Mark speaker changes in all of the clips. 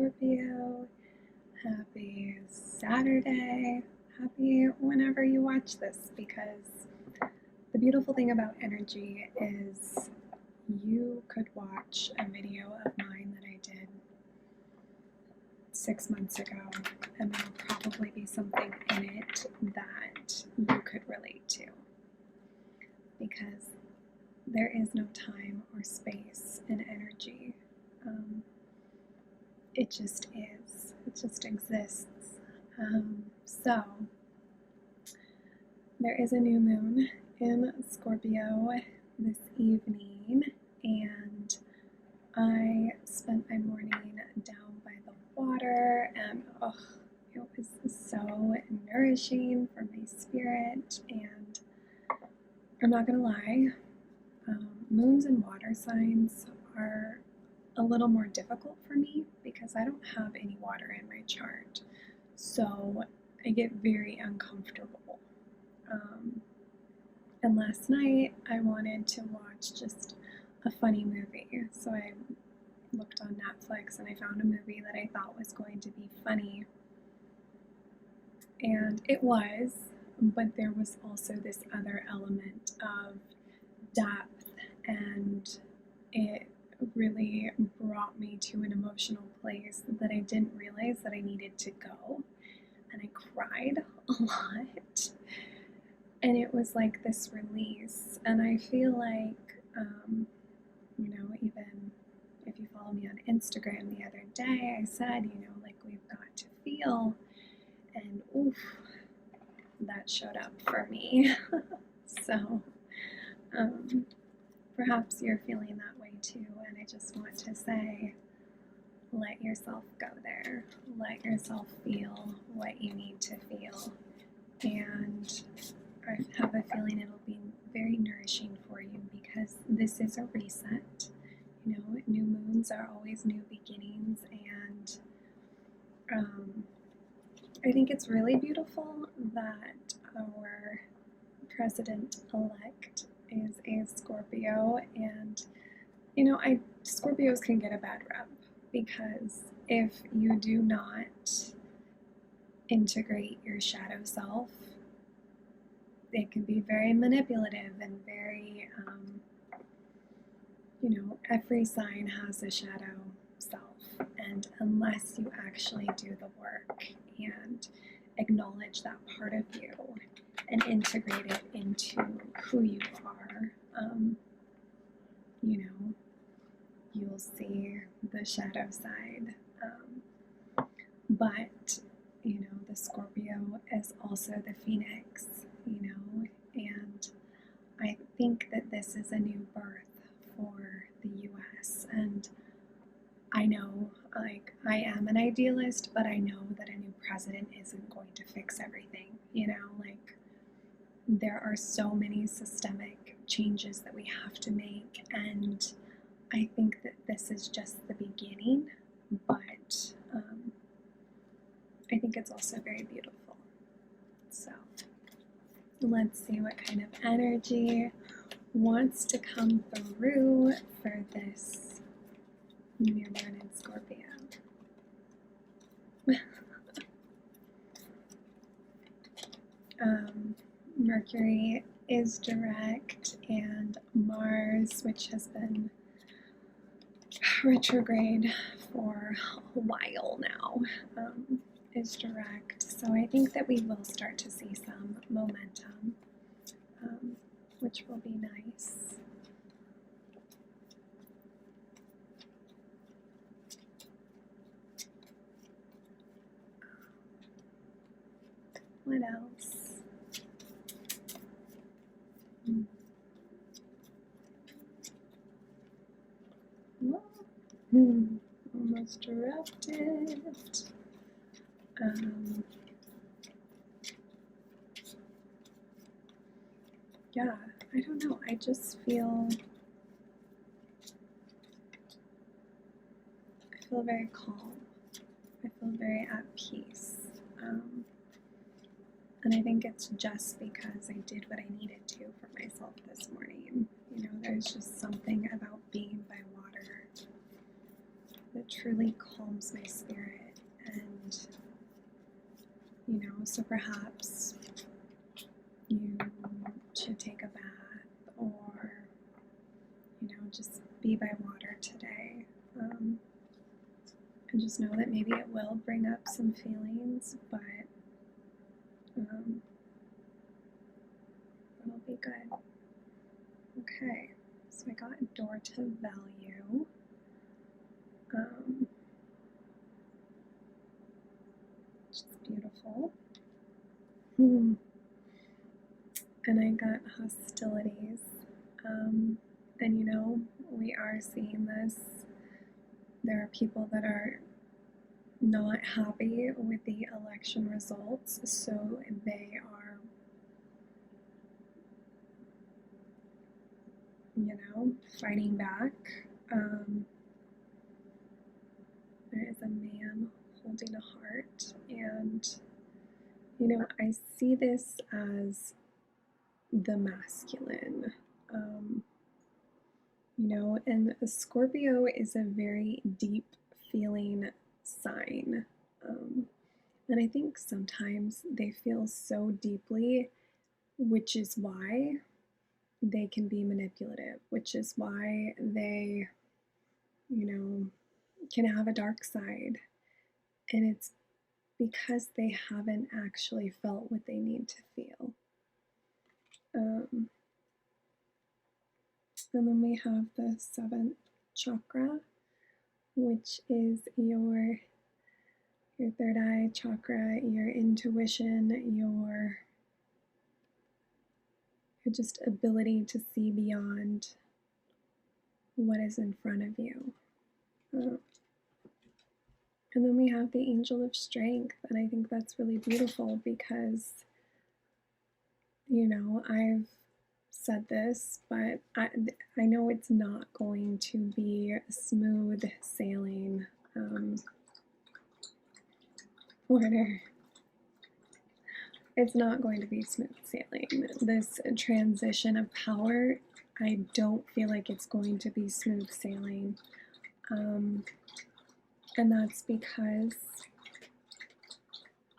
Speaker 1: Scorpio. Happy Saturday. Happy whenever you watch this, because the beautiful thing about energy is you could watch a video of mine that I did 6 months ago, and there'll probably be something in it that you could relate to, because there is no time or space in energy. It just is. It just exists. So, there is a new moon in Scorpio this evening, and I spent my morning down by the water, and it was so nourishing for my spirit. And I'm not gonna lie, moons and water signs are a little more difficult for me because I don't have any water in my chart, so I get very uncomfortable. And last night I wanted to watch just a funny movie, so I looked on Netflix and I found a movie that I thought was going to be funny, and it was, but there was also this other element of depth, and it really brought me to an emotional place that I didn't realize that I needed to go, and I cried a lot, and it was like this release. And I feel like, even if you follow me on Instagram the other day, I said, like, we've got to feel, and oof, that showed up for me. So, perhaps you're feeling that way too, and I just want to say, let yourself go there. Let yourself feel what you need to feel. And I have a feeling it'll be very nourishing for you, because this is a reset. New moons are always new beginnings, and I think it's really beautiful that our president-elect is a Scorpio, and Scorpios can get a bad rep, because if you do not integrate your shadow self, it can be very manipulative and very, every sign has a shadow self, and unless you actually do the work and acknowledge that part of you and integrate it into who you are, you'll see the shadow side. But, the Scorpio is also the Phoenix, and I think that this is a new birth for the US. And I know, I am an idealist, but I know that a new president isn't going to fix everything, there are so many systemic changes that we have to make, and I think that this is just the beginning, but I think it's also very beautiful. So let's see what kind of energy wants to come through for this new moon in Scorpio. Mercury is direct, and Mars, which has been retrograde for a while now, is direct. So I think that we will start to see some momentum, which will be nice. What else? Almost erupted. Yeah, I don't know. I just feel very calm. I feel very at peace. And I think it's just because I did what I needed to for myself this morning. There's just something about being by water that truly calms my spirit. And, you know, so perhaps you should take a bath or, you know, just be by water today. And just know that maybe it will bring up some feelings, but it'll be good. Okay, so I got door to value. Which is beautiful. And I got hostilities. And you know, we are seeing this. There are people that are not happy with the election results, so they are, you know, fighting back. There is a man holding a heart, and, you know, I see this as the masculine. You know, and a Scorpio is a very deep feeling sign. And I think sometimes they feel so deeply, which is why they can be manipulative, which is why they, you know, can have a dark side. And it's because they haven't actually felt what they need to feel. And then we have the Seventh Chakra, which is your third eye chakra, your intuition, your just ability to see beyond what is in front of you. And then we have the Angel of Strength, and I think that's really beautiful because, you know, I've said this, but I know it's not going to be smooth sailing. Order. It's not going to be smooth sailing. This transition of power, I don't feel like it's going to be smooth sailing. And that's because,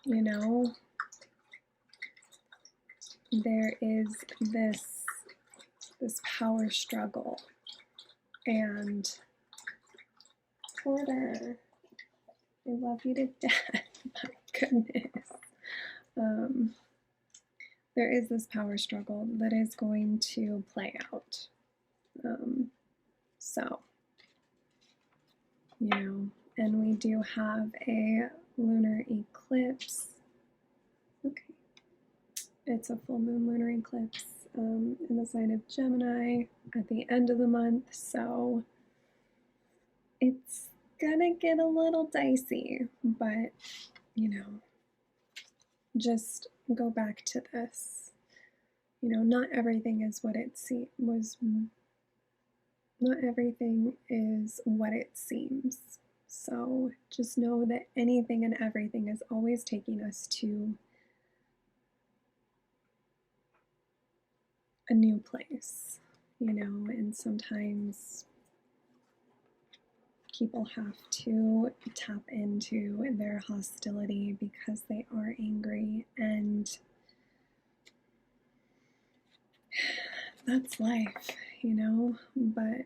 Speaker 1: you know, there is this power struggle. And Porter, I love you to death. My goodness. There is this power struggle that is going to play out. So, you know, and we do have a lunar eclipse. Okay. It's a full moon lunar eclipse in the sign of Gemini at the end of the month. So it's gonna get a little dicey, but, you know, just go back to this. You know, not everything is what it not everything is what it seems. So just know that anything and everything is always taking us to a new place, you know, and sometimes people have to tap into their hostility because they are angry, and that's life, you know, but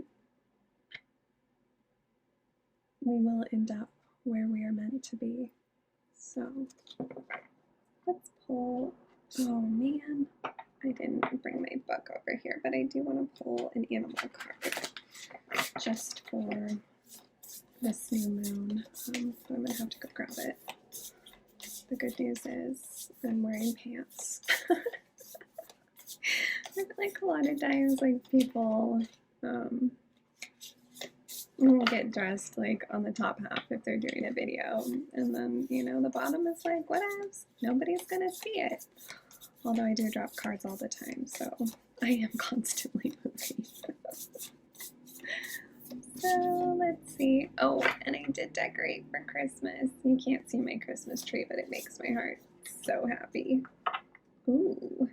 Speaker 1: we will end up where we are meant to be. So let's pull, oh man, I didn't bring my book over here, but I do want to pull an animal card just for this new moon. So I'm going to have to go grab it. The good news is I'm wearing pants. I feel like a lot of times, like, people get dressed like on the top half if they're doing a video, and then, you know, the bottom is like, whatevs, nobody's gonna see it. Although I do drop cards all the time, so I am constantly moving. So let's see. Oh, and I did decorate for Christmas. You can't see my Christmas tree, but it makes my heart so happy. Ooh,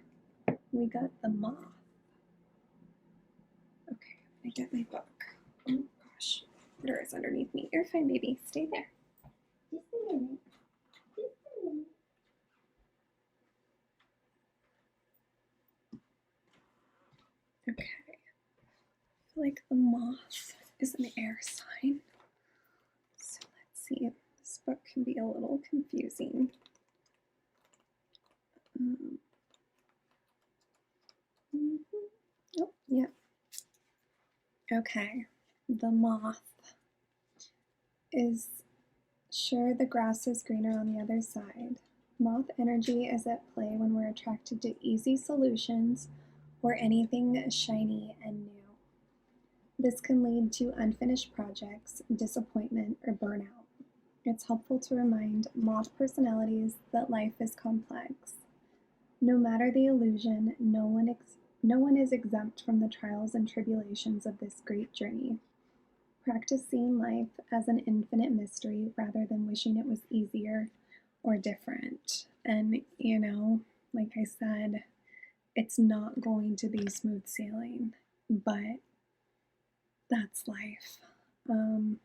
Speaker 1: we got the moth. Okay, I get my book. Oh gosh, teleporter is underneath me. You're fine, baby. Stay there.
Speaker 2: Just a minute. Just a minute.
Speaker 1: Okay. I feel like the moth is an air sign. So let's see. This book can be a little confusing. Oh, yeah. Okay. The moth is sure the grass is greener on the other side. Moth energy is at play when we're attracted to easy solutions or anything shiny and new. This can lead to unfinished projects, disappointment, or burnout. It's helpful to remind moth personalities that life is complex. No matter the illusion, no one is exempt from the trials and tribulations of this great journey. Practice seeing life as an infinite mystery rather than wishing it was easier or different. And, like I said, it's not going to be smooth sailing, but that's life. When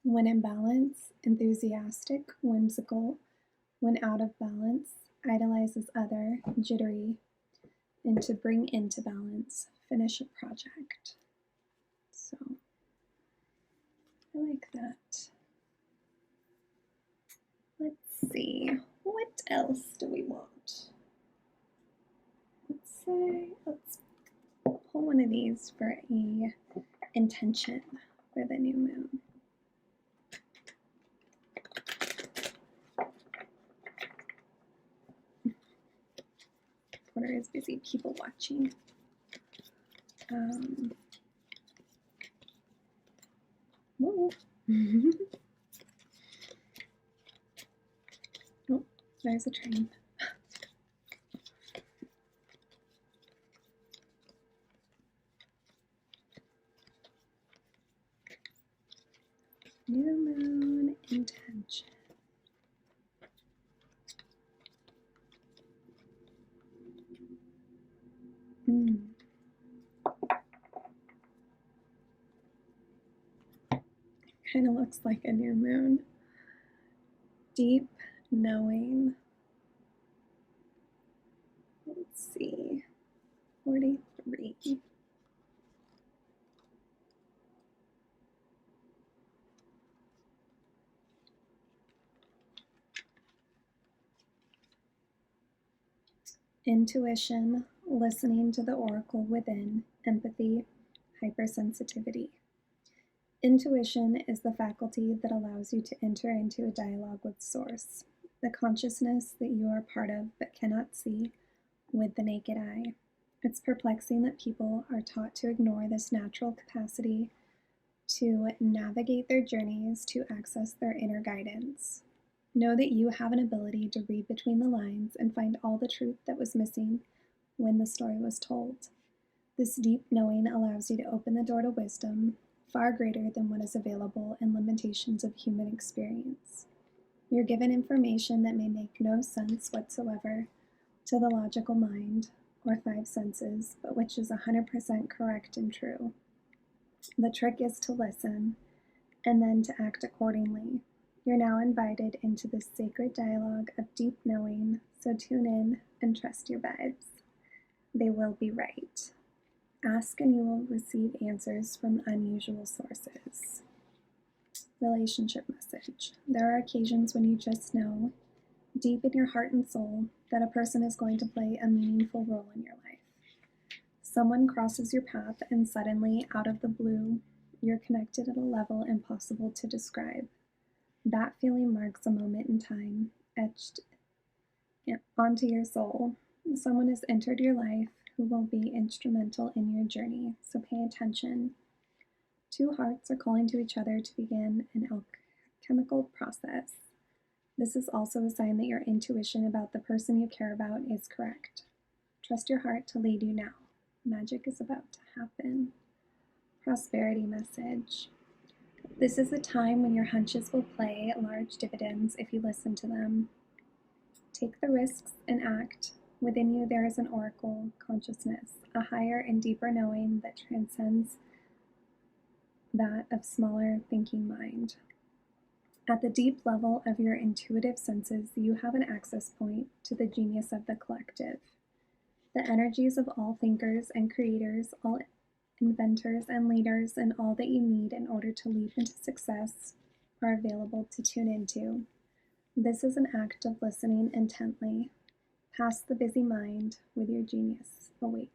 Speaker 1: in balance, enthusiastic, whimsical. When out of balance, idolizes other, jittery. And to bring into balance, finish a project. So, I like that. Let's see, what else do we want? Let's pull one of these for a intention for the new moon. Porter is busy people watching. Whoa. Oh, there's a train. New moon intention. Kind of looks like a new moon. Deep knowing. Let's see. 43. Intuition, listening to the oracle within, empathy, hypersensitivity. Intuition is the faculty that allows you to enter into a dialogue with Source, the consciousness that you are part of but cannot see with the naked eye. It's perplexing that people are taught to ignore this natural capacity to navigate their journeys to access their inner guidance. Know that you have an ability to read between the lines and find all the truth that was missing when the story was told. This deep knowing allows you to open the door to wisdom, far greater than what is available in limitations of human experience. You're given information that may make no sense whatsoever to the logical mind or five senses, but which is 100% correct and true. The trick is to listen and then to act accordingly. You're now invited into this sacred dialogue of deep knowing, so tune in and trust your vibes. They will be right. Ask and you will receive answers from unusual sources. Relationship message. There are occasions when you just know, deep in your heart and soul, that a person is going to play a meaningful role in your life. Someone crosses your path and suddenly, out of the blue, you're connected at a level impossible to describe. That feeling marks a moment in time, etched onto your soul. Someone has entered your life who will be instrumental in your journey, so pay attention. Two hearts are calling to each other to begin an alchemical process. This is also a sign that your intuition about the person you care about is correct. Trust your heart to lead you now. Magic is about to happen. Prosperity message. This is a time when your hunches will pay large dividends if you listen to them. Take the risks and act. Within you there is an oracle consciousness, a higher and deeper knowing that transcends that of smaller thinking mind. At the deep level of your intuitive senses, you have an access point to the genius of the collective. The energies of all thinkers and creators, all inventors and leaders, and all that you need in order to leap into success are available to tune into. This is an act of listening intently. Past the busy mind with your genius awaits.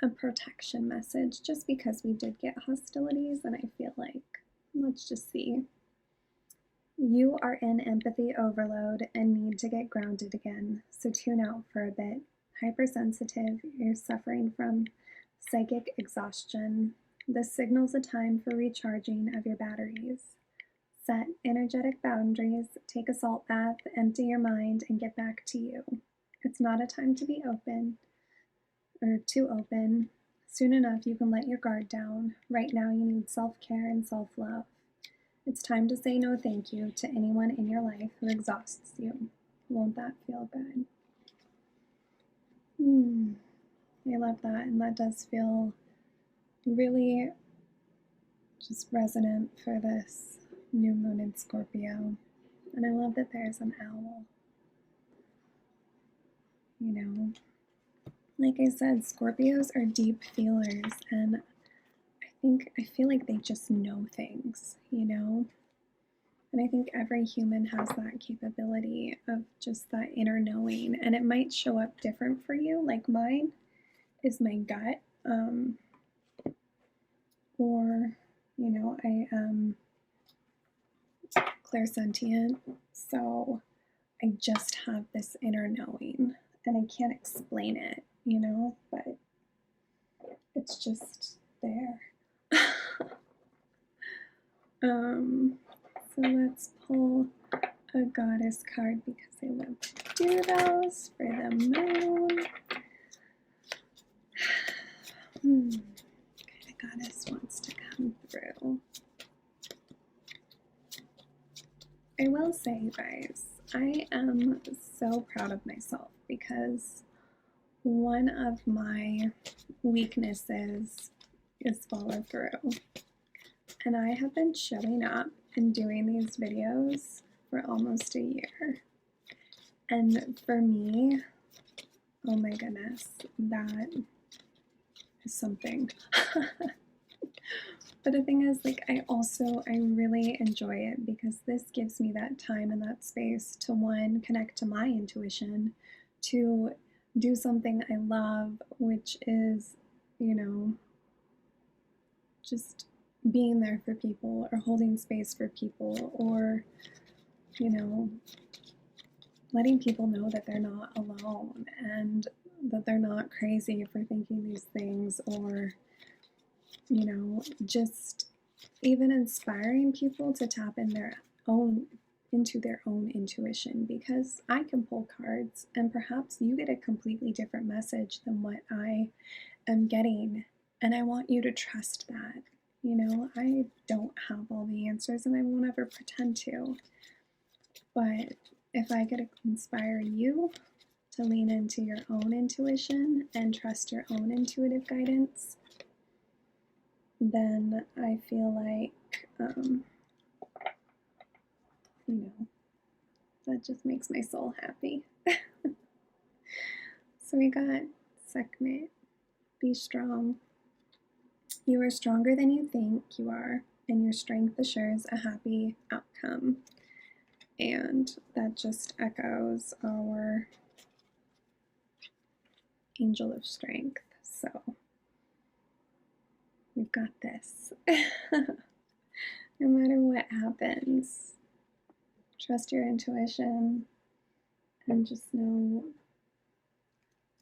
Speaker 1: A protection message, just because we did get hostilities, and I feel like, let's just see. You are in empathy overload and need to get grounded again, so tune out for a bit. Hypersensitive, you're suffering from psychic exhaustion. This signals a time for recharging of your batteries. Set energetic boundaries, take a salt bath, empty your mind, and get back to you. It's not a time to be open, or too open. Soon enough, you can let your guard down. Right now, you need self-care and self-love. It's time to say no thank you to anyone in your life who exhausts you. Won't that feel good? I love that, and that does feel really just resonant for this new moon in Scorpio. And I love that there's an owl. You know, like I said, Scorpios are deep feelers, and I feel like they just know things, you know? And I think every human has that capability of just that inner knowing, and it might show up different for you. Like mine is my gut, or, you know, I am clairsentient, so I just have this inner knowing, and I can't explain it, you know, but it's just there. So let's pull a goddess card because I love to do those for the moon. Okay, the goddess wants to come through. I will say, you guys, I am so proud of myself because one of my weaknesses is follow through. And I have been showing up and doing these videos for almost a year. And for me, oh my goodness, that is something. But the thing is, like, I really enjoy it because this gives me that time and that space to, one, connect to my intuition, to do something I love, which is, you know, just being there for people or holding space for people, or, you know, letting people know that they're not alone and that they're not crazy for thinking these things, or, you know, just even inspiring people to tap into their own intuition, because I can pull cards and perhaps you get a completely different message than what I am getting, and I want you to trust that. You know, I don't have all the answers and I won't ever pretend to. But if I could inspire you to lean into your own intuition and trust your own intuitive guidance, then I feel like, you know, that just makes my soul happy. So we got Sekhmet, be strong. You are stronger than you think you are, and your strength assures a happy outcome. And that just echoes our angel of strength. So we've got this. No matter what happens, trust your intuition and just know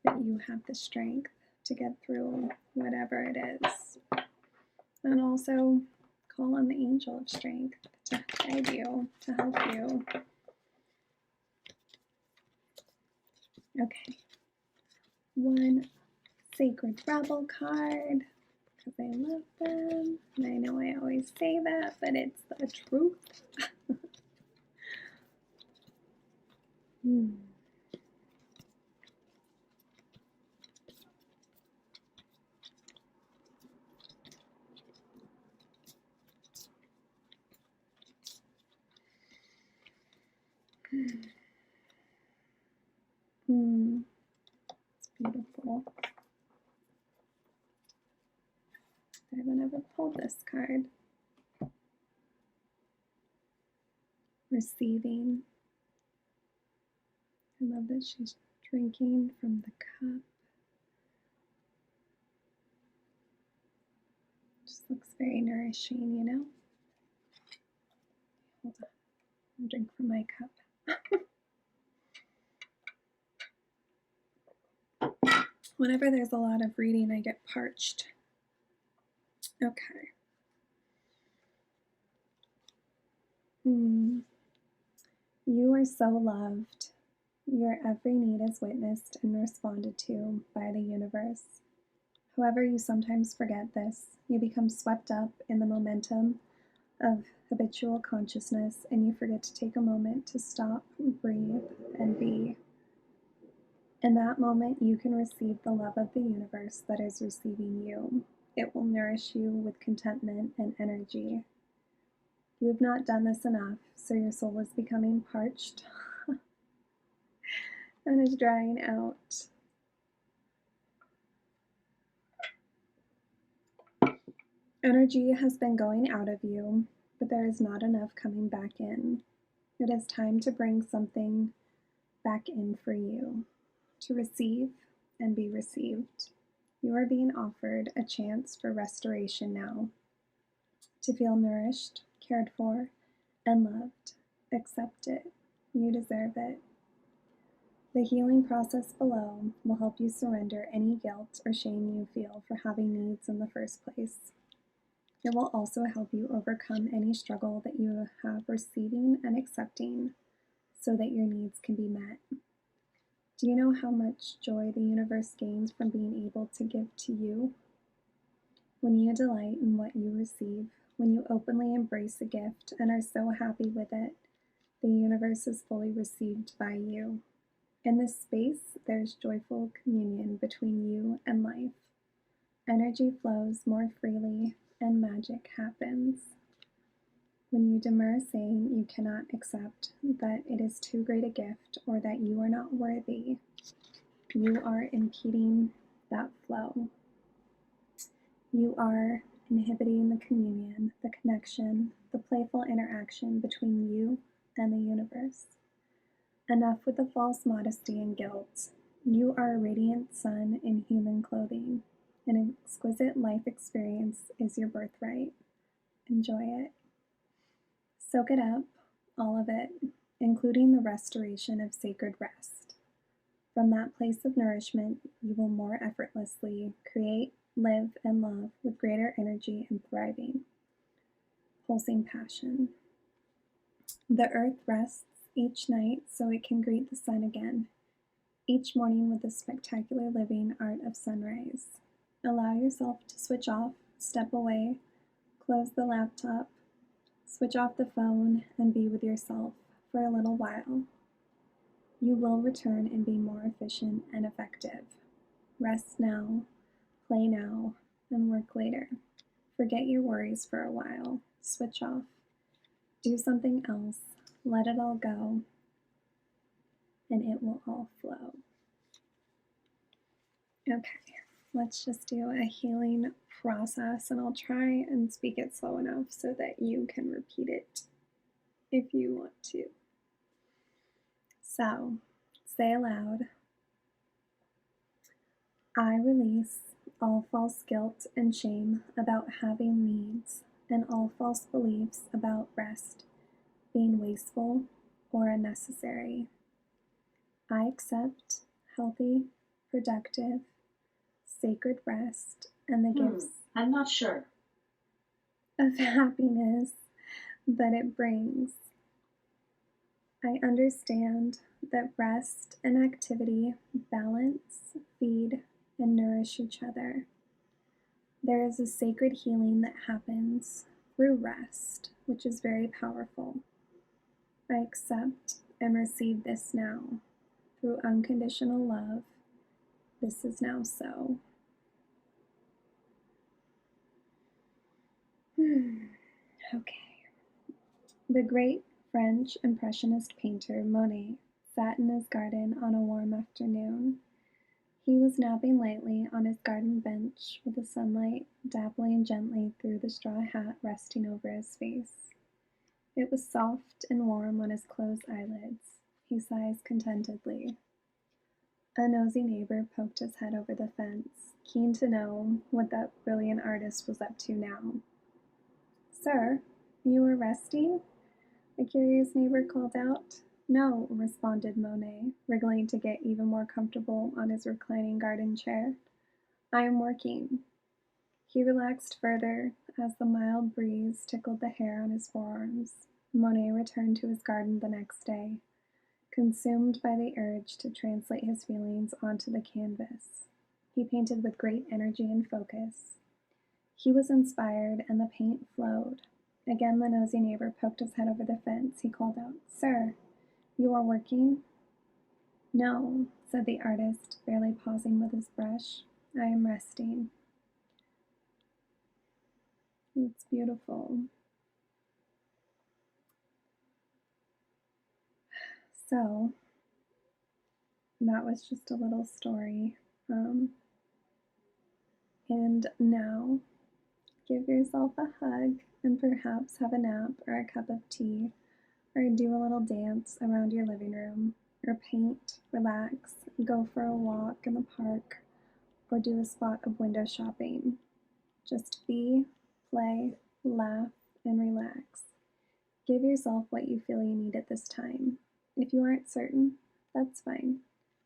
Speaker 1: that you have the strength to get through whatever it is. And also call on the angel of strength to guide you, to help you. Okay. One sacred rebel card, because I love them. And I know I always say that, but it's the truth. It's beautiful. I haven't ever pulled this card. Receiving. I love that she's drinking from the cup. Just looks very nourishing, you know? Hold on. I'll drink from my cup. Whenever there's a lot of reading, I get parched. Okay. You are so loved. Your every need is witnessed and responded to by the universe. However, you sometimes forget this. You become swept up in the momentum of habitual consciousness, and you forget to take a moment to stop, breathe, and be. In that moment, you can receive the love of the universe that is receiving you. It will nourish you with contentment and energy. You have not done this enough, so your soul is becoming parched and is drying out. Energy has been going out of you, but there is not enough coming back in. It is time to bring something back in for you, to receive and be received. You are being offered a chance for restoration now, to feel nourished, cared for, and loved. Accept it. You deserve it. The healing process below will help you surrender any guilt or shame you feel for having needs in the first place. It will also help you overcome any struggle that you have receiving and accepting so that your needs can be met. Do you know how much joy the universe gains from being able to give to you? When you delight in what you receive, when you openly embrace a gift and are so happy with it, the universe is fully received by you. In this space, there's joyful communion between you and life. Energy flows more freely and magic happens. When you demur saying you cannot accept, that it is too great a gift, or that you are not worthy, you are impeding that flow. You are inhibiting the communion, the connection, the playful interaction between you and the universe. Enough with the false modesty and guilt. You are a radiant sun in human clothing. An exquisite life experience is your birthright. Enjoy it. Soak it up, all of it, including the restoration of sacred rest. From that place of nourishment, you will more effortlessly create, live, and love with greater energy and thriving. Pulsing passion. The earth rests each night so it can greet the sun again, each morning with the spectacular living art of sunrise. Allow yourself to switch off, step away, close the laptop, switch off the phone, and be with yourself for a little while. You will return and be more efficient and effective. Rest now, play now, and work later. Forget your worries for a while. Switch off. Do something else. Let it all go, and it will all flow. Okay, let's just do a healing process, and I'll try and speak it slow enough so that you can repeat it if you want to. So, say aloud, I release all false guilt and shame about having needs and all false beliefs about rest being wasteful or unnecessary. I accept healthy, productive, sacred rest and the gifts
Speaker 3: I'm not sure.
Speaker 1: of happiness that it brings. I understand that rest and activity balance, feed, and nourish each other. There is a sacred healing that happens through rest, which is very powerful. I accept and receive this now. Through unconditional love, this is now so. Okay. The great French Impressionist painter Monet sat in his garden on a warm afternoon. He was napping lightly on his garden bench with the sunlight dappling gently through the straw hat resting over his face. It was soft and warm on his closed eyelids. He sighs contentedly. A nosy neighbor poked his head over the fence, keen to know what that brilliant artist was up to now. "Sir, you are resting?" a curious neighbor called out. "No," responded Monet, wriggling to get even more comfortable on his reclining garden chair. "I am working." He relaxed further as the mild breeze tickled the hair on his forearms. Monet returned to his garden the next day, consumed by the urge to translate his feelings onto the canvas. He painted with great energy and focus. He was inspired, and the paint flowed. Again the nosy neighbor poked his head over the fence. He called out, "Sir, you are working?" "No," said the artist, barely pausing with his brush. "I am resting." It's beautiful. So, that was just a little story. And now, give yourself a hug and perhaps have a nap or a cup of tea, or do a little dance around your living room, or paint, relax, go for a walk in the park, or do a spot of window shopping. Just be, play, laugh, and relax. Give yourself what you feel you need at this time. If you aren't certain, that's fine.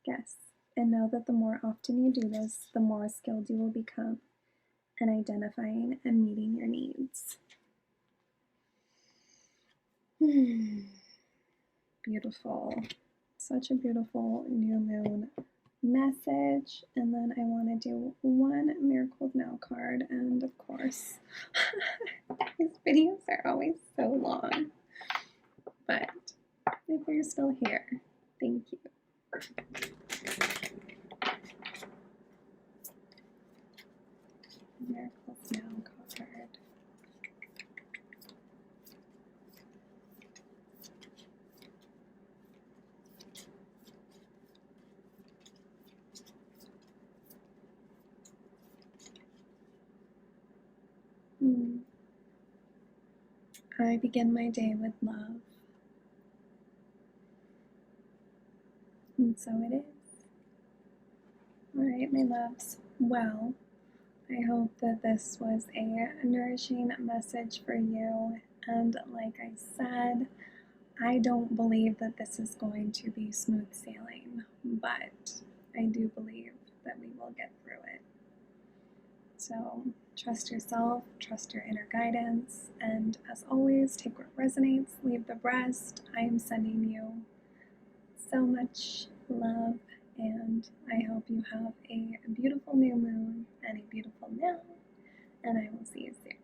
Speaker 1: Guess, and know that the more often you do this, the more skilled you will become in identifying and meeting your needs. Beautiful. Such a beautiful new moon message. And then I want to do one Miracles Now card. And of course, these videos are always so long. But if you're still here, thank you. Miracles Now card. I begin my day with love. And so it is. All right, my loves. Well, I hope that this was a nourishing message for you. And like I said, I don't believe that this is going to be smooth sailing, but I do believe that we will get through it. So trust yourself, trust your inner guidance, and as always, take what resonates, leave the rest. I am sending you so much love, and I hope you have a beautiful new moon and a beautiful now, and I will see you soon.